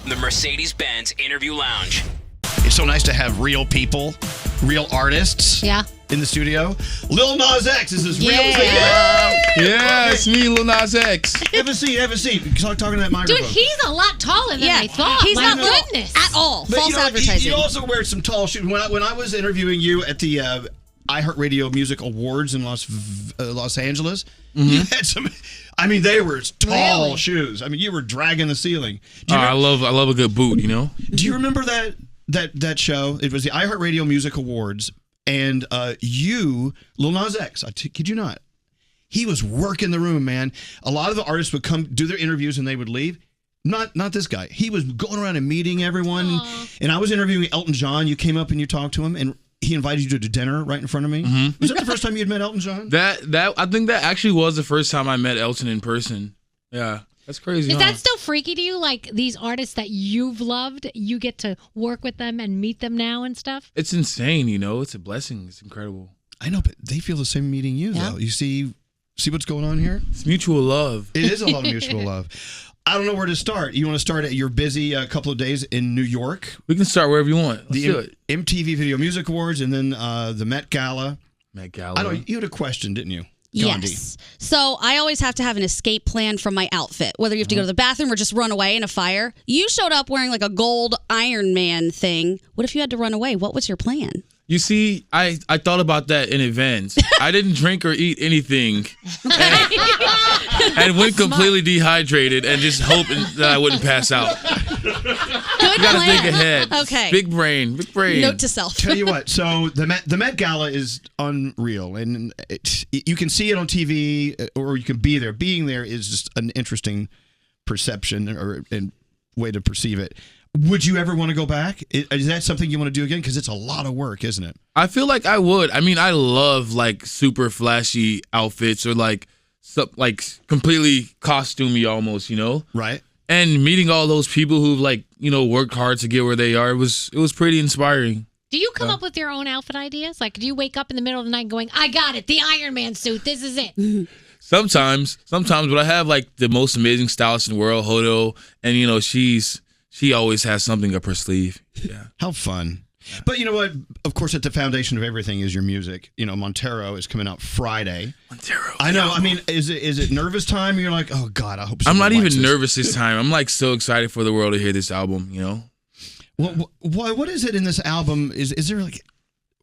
The Mercedes-Benz Interview Lounge. It's so nice to have real people, real artists in the studio. Lil Nas X is as real as they get. Yeah, it's me, Lil Nas X. Have a seat. Talking to that microphone. Dude, he's a lot taller than I thought. He's not goodness. at all. But False advertising. You also wear some tall shoes. When I was interviewing you at the iHeartRadio Music Awards in Los Angeles, you had some. I mean, they were tall shoes. I mean, you were dragging the ceiling. I love a good boot. You know. Do you remember that show? It was the iHeartRadio Music Awards, and you, Lil Nas X, kid you not, he was working the room, man. A lot of the artists would come do their interviews and they would leave. Not this guy. He was going around and meeting everyone. And I was interviewing Elton John. You came up and you talked to him, and he invited you to dinner right in front of me. Mm-hmm. Was that the first time you had met Elton John? That I think that actually was the first time I met Elton in person. Yeah. That's crazy. Is that still freaky to you? Like these artists that you've loved, you get to work with them and meet them now and stuff? It's insane, you know. It's a blessing. It's incredible. I know, but they feel the same meeting you, though. You see what's going on here? It's mutual love. It is a lot of mutual love. I don't know where to start. You want to start at your busy couple of days in New York? We can start wherever you want. Let's do it. MTV Video Music Awards and then the Met Gala. Met Gala. I don't. You had a question, didn't you? Gandhi. Yes. So I always have to have an escape plan from my outfit, whether you have to go to the bathroom or just run away in a fire. You showed up wearing like a gold Iron Man thing. What if you had to run away? What was your plan? You see, I thought about that in advance. I didn't drink or eat anything and went completely dehydrated and just hoping that I wouldn't pass out. Good You gotta think ahead. Okay. Big brain. Note to self. Tell you what. So the Met Gala is unreal, and you can see it on TV, or you can be there. Being there is just an interesting perception and way to perceive it. Would you ever want to go back? Is that something you want to do again? Because it's a lot of work, isn't it? I feel like I would. I mean, I love like super flashy outfits or like completely costumey almost, you know? Right. And meeting all those people who've like, you know, worked hard to get where they are, it was pretty inspiring. Do you come up with your own outfit ideas? Like, do you wake up in the middle of the night going, I got it, the Iron Man suit, this is it? Sometimes, but I have like the most amazing stylist in the world, Hodo, and you know, she always has something up her sleeve. Yeah. How fun. Yeah. But you know what? Of course, at the foundation of everything is your music. You know, Montero is coming out Friday. Montero. I know. I mean, is it nervous time? You're like, oh God, I hope. I'm not even nervous this time. I'm like so excited for the world to hear this album. You know. Well, what is it in this album? Is there like,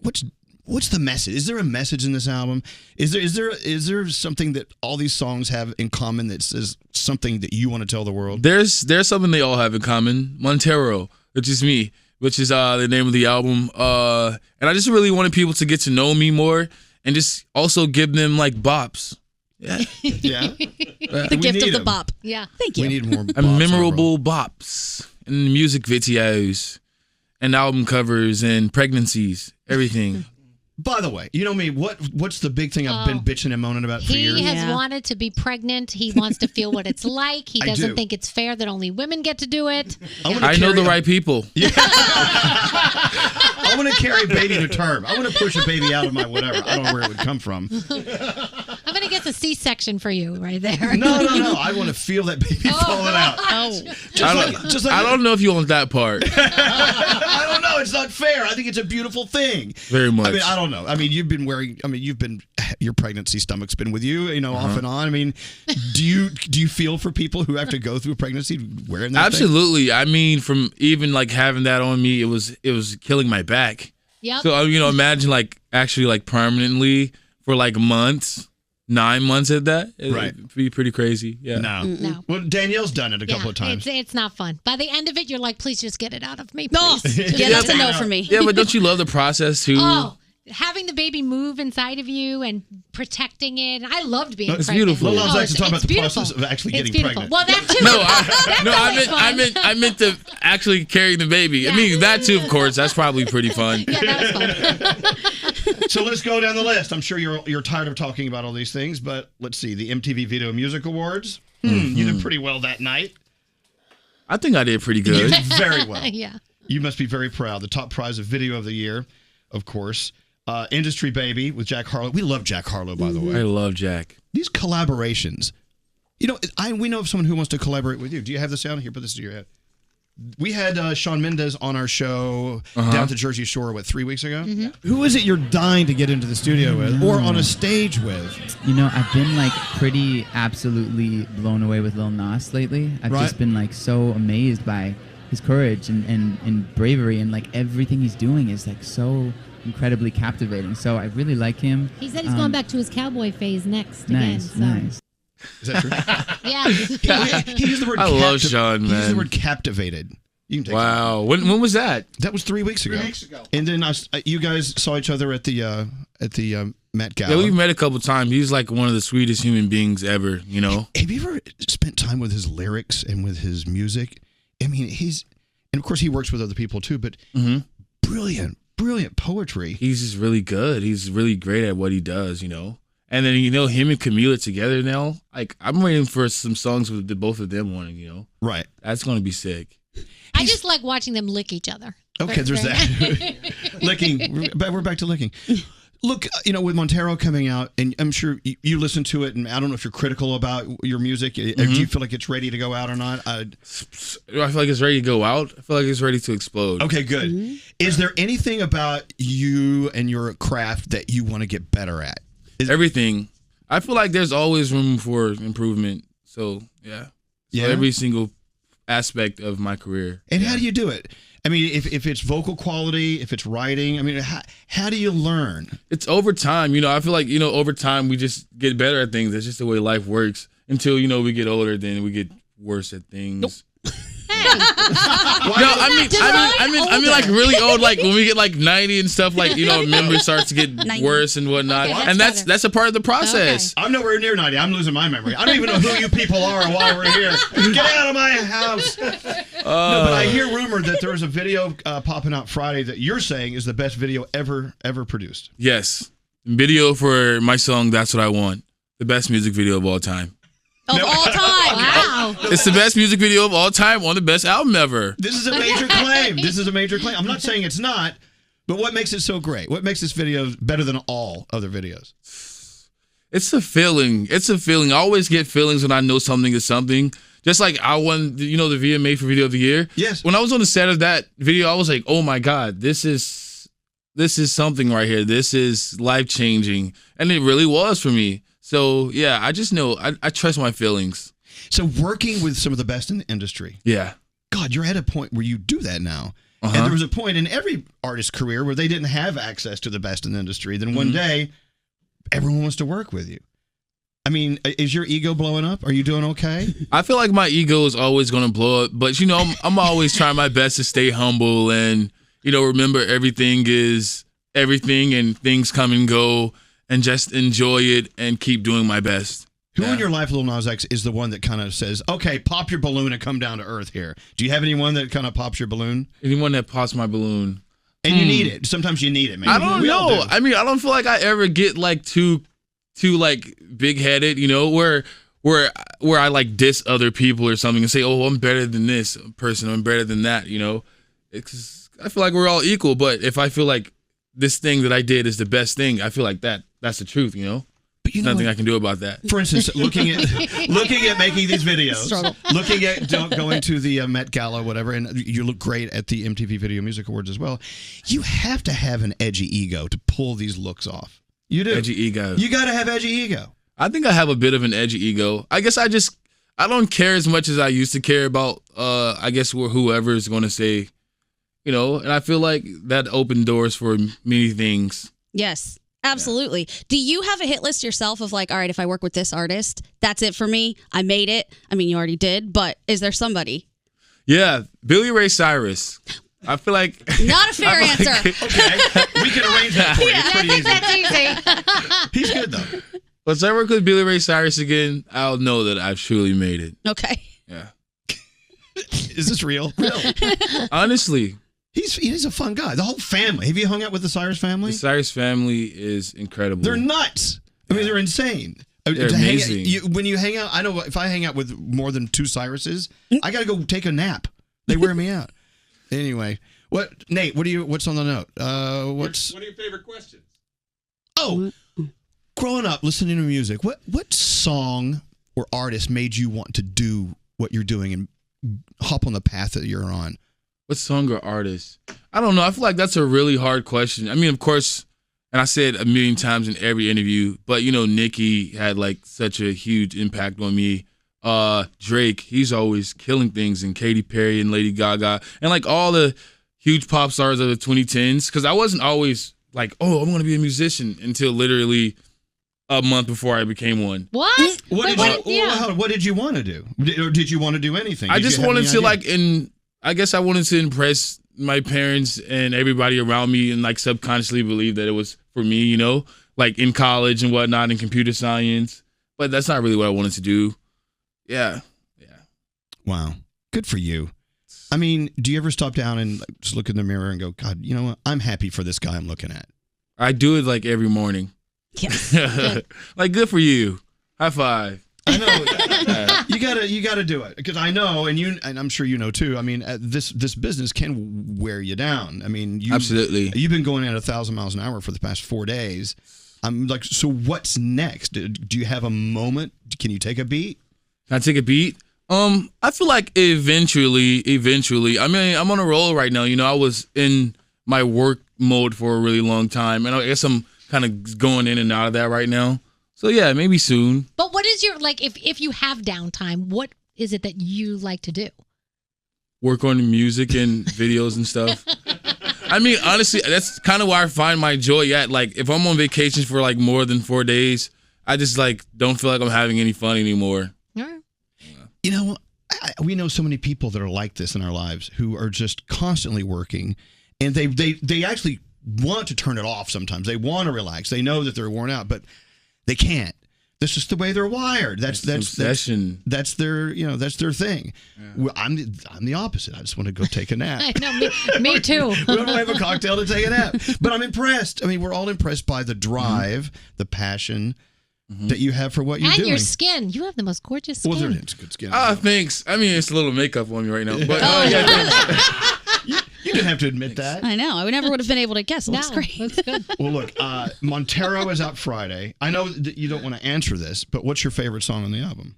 what's the message? Is there a message in this album? Is there something that all these songs have in common that says something that you want to tell the world? There's something they all have in common. Montero, which is me, which is the name of the album. And I just really wanted people to get to know me more and just also give them like bops. Yeah. Yeah. The gift of the bop. Yeah. Thank you. We need more bops. And memorable bops and music videos and album covers and pregnancies, everything. By the way, you know me, what's the big thing I've been bitching and moaning about for years? He has wanted to be pregnant. He wants to feel what it's like. He doesn't think it's fair that only women get to do it. I know the right people. Yeah. I want to carry baby to term. I want to push a baby out of my whatever. I don't know where it would come from. I'm going to get the C-section for you right there. No. I want to feel that baby falling out. I don't know if you want that part. I don't know. It's not fair. I think it's a beautiful thing. Very much. I mean, I don't know. I mean, your pregnancy stomach's been with you, you know, off and on. I mean, do you feel for people who have to go through pregnancy wearing that Absolutely. I mean, from even like having that on me, it was killing my back. Yep. So, you know, imagine like actually like permanently for like months, 9 months at that. It'd be pretty crazy. Yeah. No. Well, Danielle's done it a couple of times. It's not fun. By the end of it, you're like, please just get it out of me, please. Yeah, that's a no for me. Yeah, but don't you love the process too? Oh, having the baby move inside of you and protecting it. I loved being pregnant. It's beautiful. Lil Nas X to talk about the process of actually getting pregnant. Well, that too. I meant to actually carry the baby. Yeah. I mean, that too, of course. That's probably pretty fun. Yeah, that was fun. So let's go down the list. I'm sure you're tired of talking about all these things, but let's see. The MTV Video Music Awards. You did pretty well that night. I think I did pretty good. You did very well. Yeah. You must be very proud. The top prize of Video of the Year, of course. Industry Baby with Jack Harlow. We love Jack Harlow, by the way. I love Jack. These collaborations. You know, we know of someone who wants to collaborate with you. Do you have the sound? Here, put this to your head. We had Shawn Mendes on our show down at the Jersey Shore, 3 weeks ago? Who is it you're dying to get into the studio with or on a stage with? You know, I've been like pretty absolutely blown away with Lil Nas lately. I've just been like so amazed by his courage and bravery, and like everything he's doing is like so incredibly captivating. So I really like him. He said he's going back to his cowboy phase next Nice, again. nice. Is that true? Yeah. He used the word I love Shawn, He used the man. word captivated. You can take Wow. When was that? That was 3 weeks ago. And then you guys saw each other at the Met Gala. Yeah, we've met a couple times. He's like one of the sweetest human beings ever, you know? Have you ever spent time with his lyrics and with his music? I mean, and of course he works with other people too, but brilliant poetry. He's just really good. He's really great at what he does, you know? And then, you know, him and Camila together now, like, I'm waiting for some songs with the both of them on it, you know? Right. That's going to be sick. I just like watching them lick each other. Okay, there's that. Licking. We're back to licking. Look, you know, with Montero coming out, and I'm sure you listen to it, and I don't know if you're critical about your music. Do you feel like it's ready to go out or not? I feel like it's ready to go out. I feel like it's ready to explode. Okay, good. Is there anything about you and your craft that you want to get better at? Everything. I feel like there's always room for improvement. So, yeah. Every single aspect of my career. And how do you do it? I mean, if it's vocal quality, if it's writing, I mean, how do you learn? It's over time. You know, I feel like, you know, over time we just get better at things. That's just the way life works. Until, you know, we get older, then we get worse at things. Nope. I mean, like really old. Like when we get like 90 and stuff, like, you know, memory starts to get 90. worse and whatnot, Okay, and that's a part of the process. I'm nowhere near 90. I'm losing my memory. I don't even know who you people are or why we're here. Get out of my house. No, but I hear rumor that there was a video popping out Friday that you're saying is the best video ever produced. Yes, video for my song "That's What I Want," the best music video of all time. Of all time. Wow. It's the best music video of all time on the best album ever. This is a major claim. This is a major claim. I'm not saying it's not, but what makes it so great? What makes this video better than all other videos? It's a feeling. It's a feeling. I always get feelings when I know something is something. Just like I won, you know, the VMA for Video of the Year. Yes. When I was on the set of that video, I was like, oh my God, this is something right here. This is life-changing. And it really was for me. So, yeah, I just know I trust my feelings. So working with some of the best in the industry. Yeah. God, you're at a point where you do that now. And there was a point in every artist's career where they didn't have access to the best in the industry. Then one day, everyone wants to work with you. I mean, is your ego blowing up? Are you doing okay? I feel like my ego is always going to blow up. But, you know, I'm always trying my best to stay humble and, you know, remember everything is everything and things come and go. And just enjoy it and keep doing my best. Who in your life, Lil Nas X, is the one that kind of says, okay, pop your balloon and come down to earth here? Do you have anyone that kind of pops your balloon? Anyone that pops my balloon. And you need it. Sometimes you need it, man. I don't know. I mean, I don't feel like I ever get like too like big-headed, you know, where I like diss other people or something and say, oh, I'm better than this person. I'm better than that, you know. I feel like we're all equal. But if I feel like this thing that I did is the best thing, I feel like that's the truth, you know? But you know nothing what? I can do about that. For instance, looking at making these videos, looking at going to the Met Gala, whatever, and you look great at the MTV Video Music Awards as well. You have to have an edgy ego to pull these looks off. You do. Edgy ego. You got to have edgy ego. I think I have a bit of an edgy ego. I guess I don't care as much as I used to care about, I guess, whoever is going to say, you know, and I feel like that opened doors for many things. Yes, absolutely. Yeah. Do you have a hit list yourself of like, all right, if I work with this artist, that's it for me. I made it. I mean, you already did, but is there somebody? Yeah, Billy Ray Cyrus. I feel like not a fair answer. Okay, we can arrange that for you. It's pretty easy. That's easy. He's good though. Once I work with Billy Ray Cyrus again, I'll know that I've truly made it. Okay. Yeah. Is this real? Real. Honestly. He's a fun guy. The whole family. Have you hung out with the Cyrus family? The Cyrus family is incredible. They're nuts. I mean, they're insane. They're amazing. When you hang out, I know if I hang out with more than two Cyruses, I got to go take a nap. They wear me out. Anyway, Nate? What's on the note? What are your favorite questions? Oh, growing up listening to music, what song or artist made you want to do what you're doing and hop on the path that you're on? What song or artist? I don't know. I feel like that's a really hard question. I mean, of course, and I said a million times in every interview, but Nicki had like such a huge impact on me. Drake, he's always killing things, and Katy Perry and Lady Gaga, and like all the huge pop stars of the 2010s. Because I wasn't always like, oh, I'm going to be a musician until literally a month before I became one. What? What did you want to do? Or did you want to do anything? I just wanted to I guess I wanted to impress my parents and everybody around me, and like subconsciously believe that it was for me, like in college and whatnot in computer science. But that's not really what I wanted to do. Yeah. Wow. Good for you. I mean, do you ever stop down and just look in the mirror and go, God, you know what? I'm happy for this guy I'm looking at. I do it like every morning. Yes. Like, good for you. High five. I know. You gotta do it, because I know, and I'm sure you know too. I mean, this business can wear you down. I mean, absolutely. You've been going at 1,000 miles an hour for the past 4 days. I'm like, so what's next? Do you have a moment? Can you take a beat? Can I take a beat? I feel like eventually. I mean, I'm on a roll right now. I was in my work mode for a really long time, and I guess I'm kind of going in and out of that right now. So yeah, maybe soon. But what is your, like, if you have downtime, what is it that you like to do? Work on music and videos and stuff. I mean, honestly, that's kind of where I find my joy at. Like, if I'm on vacation for like more than 4 days, I just like don't feel like I'm having any fun anymore. We know so many people that are like this in our lives, who are just constantly working, and they actually want to turn it off sometimes. They want to relax. They know that they're worn out, but they can't. That's just the way they're wired. That's their thing. Yeah. Well, I'm the opposite. I just want to go take a nap. I know, me too. We want to have a cocktail to take a nap. But I'm impressed. I mean, we're all impressed by the drive, the passion that you have for what you're doing. And your skin. You have the most gorgeous skin. Well, it's good skin. Thanks. I mean, it's a little makeup on me right now. But you didn't have to admit that. I know. I never would have been able to guess. It looks great. Looks good. Well, look, Montero is out Friday. I know that you don't want to answer this, but what's your favorite song on the album?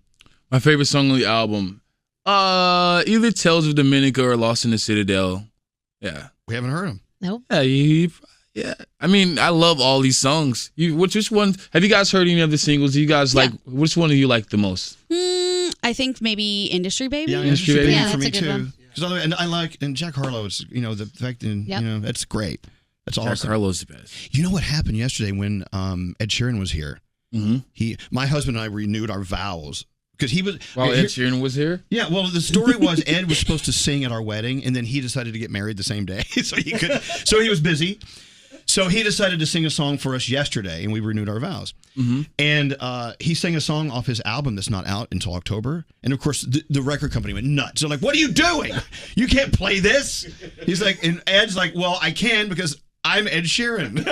My favorite song on the album? Either Tales of Dominica or Lost in the Citadel. Yeah. We haven't heard them. Nope. Yeah. I mean, I love all these songs. Which one? Have you guys heard any of the singles? Do you guys like, which one do you like the most? I think maybe Industry Baby. Yeah, Industry Baby Yeah, for me that's a good too. one. And I like, and Jack Harlow's, the fact that, that's great. That's awesome. Jack Harlow's the best. You know what happened yesterday when Ed Sheeran was here? Mm-hmm. My husband and I renewed our vows. Because he was Ed Sheeran was here? Yeah, well, the story was Ed was supposed to sing at our wedding, and then he decided to get married the same day, so he was busy. So he decided to sing a song for us yesterday, and we renewed our vows. Mm-hmm. And he sang a song off his album that's not out until October. And of course, the record company went nuts. They're like, "What are you doing? You can't play this." He's like, and Ed's like, "Well, I can because I'm Ed Sheeran." That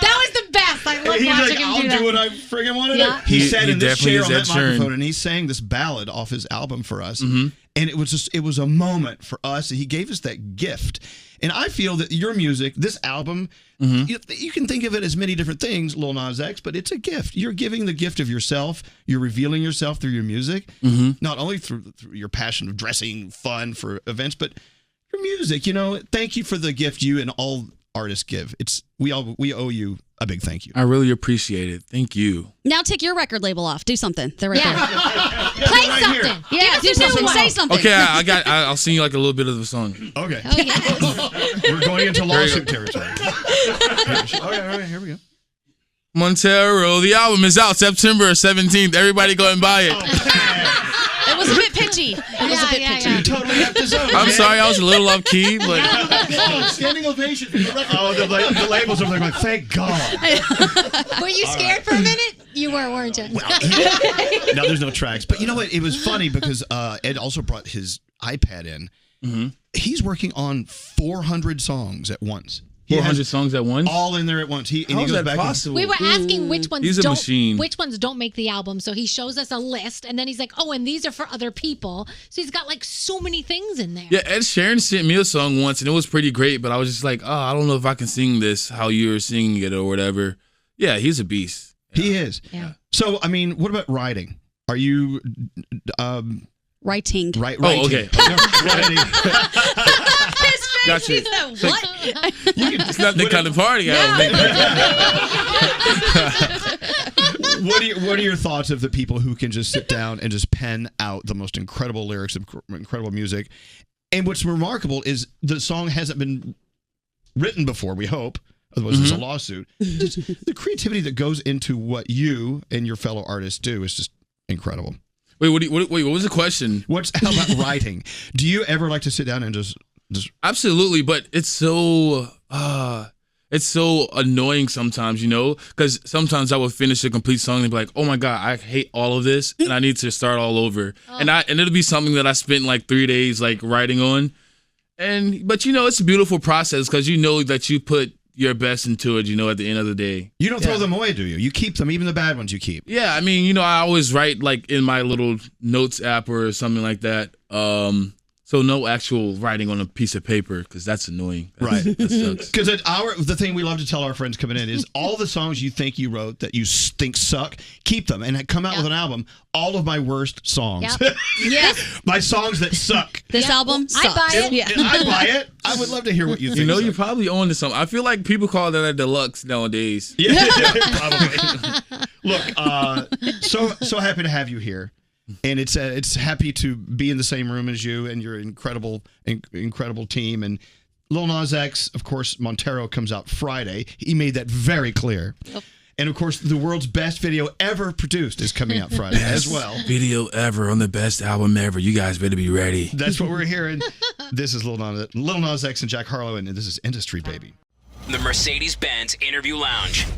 was the best. I love watching him do I'll that. do what I friggin' want to do. He sat in this chair on that microphone, and he sang this ballad off his album for us. Mm-hmm. And it was a moment for us. He gave us that gift. And I feel that your music, this album, you can think of it as many different things, Lil Nas X, but it's a gift. You're giving the gift of yourself. You're revealing yourself through your music, not only through your passion of dressing fun for events, but your music. Thank you for the gift you and all artists give. We owe you a big thank you. I really appreciate it. Thank you. Now take your record label off. Do something. They're right there. Play something. Yeah, do something. Say something. Okay, I'll sing you like a little bit of the song. Okay. We're going into lawsuit territory. All right, here we go. Montero, the album is out September 17th. Everybody go and buy it. It was a bit pitchy. You totally have to zone. I'm sorry, I was a little off key, but standing ovation for the record. Oh, the labels over there going, thank God. Were you scared for a minute? You were, weren't you? Well, no, there's no tracks. But you know what? It was funny because Ed also brought his iPad in. Mm-hmm. He's working on 400 songs at once. 400 songs at once? All in there at once. How is that possible? We were asking which ones which ones don't make the album. So he shows us a list, and then he's like, "Oh, and these are for other people." So he's got like so many things in there. Yeah, Ed Sheeran sent me a song once, and it was pretty great. But I was just like, "Oh, I don't know if I can sing this how you're singing it or whatever." Yeah, he's a beast. He is. Yeah. So, I mean, what about writing? Are you Writing. Right. Oh, okay. Writing. Gotcha. He said, what? It's not the kind of party I don't What are your thoughts of the people who can just sit down and just pen out the most incredible lyrics, incredible music? And what's remarkable is the song hasn't been written before, we hope. Otherwise, it's a lawsuit. Just the creativity that goes into what you and your fellow artists do is just incredible. Wait, what was the question? How about writing? Do you ever like to sit down and just Absolutely, but it's so annoying sometimes, because sometimes I will finish a complete song and be like, oh my God, I hate all of this and I need to start all over. And it'll be something that I spent like 3 days like writing on. But it's a beautiful process because that you put your best into it, at the end of the day. You don't throw them away, do you? You keep them, even the bad ones you keep. Yeah, I mean, I always write like in my little notes app or something like that. So no actual writing on a piece of paper because that's annoying. Right. That sucks. Because the thing we love to tell our friends coming in is all the songs you think you wrote that you think suck, keep them and come out with an album. All of my worst songs. Yep. Yeah. My songs that suck. This album sucks. I buy it. Yeah. I buy it. I would love to hear what you think. You're probably on to something. I feel like people call that a deluxe nowadays. Yeah, probably. Look, so happy to have you here. And it's happy to be in the same room as you and your incredible team. And Lil Nas X, of course, Montero comes out Friday. He made that very clear. Yep. And of course, the world's best video ever produced is coming out Friday as well. Video ever on the best album ever. You guys better be ready. That's what we're hearing. This is Lil Nas X and Jack Harlow, and this is Industry Baby. The Mercedes-Benz Interview Lounge.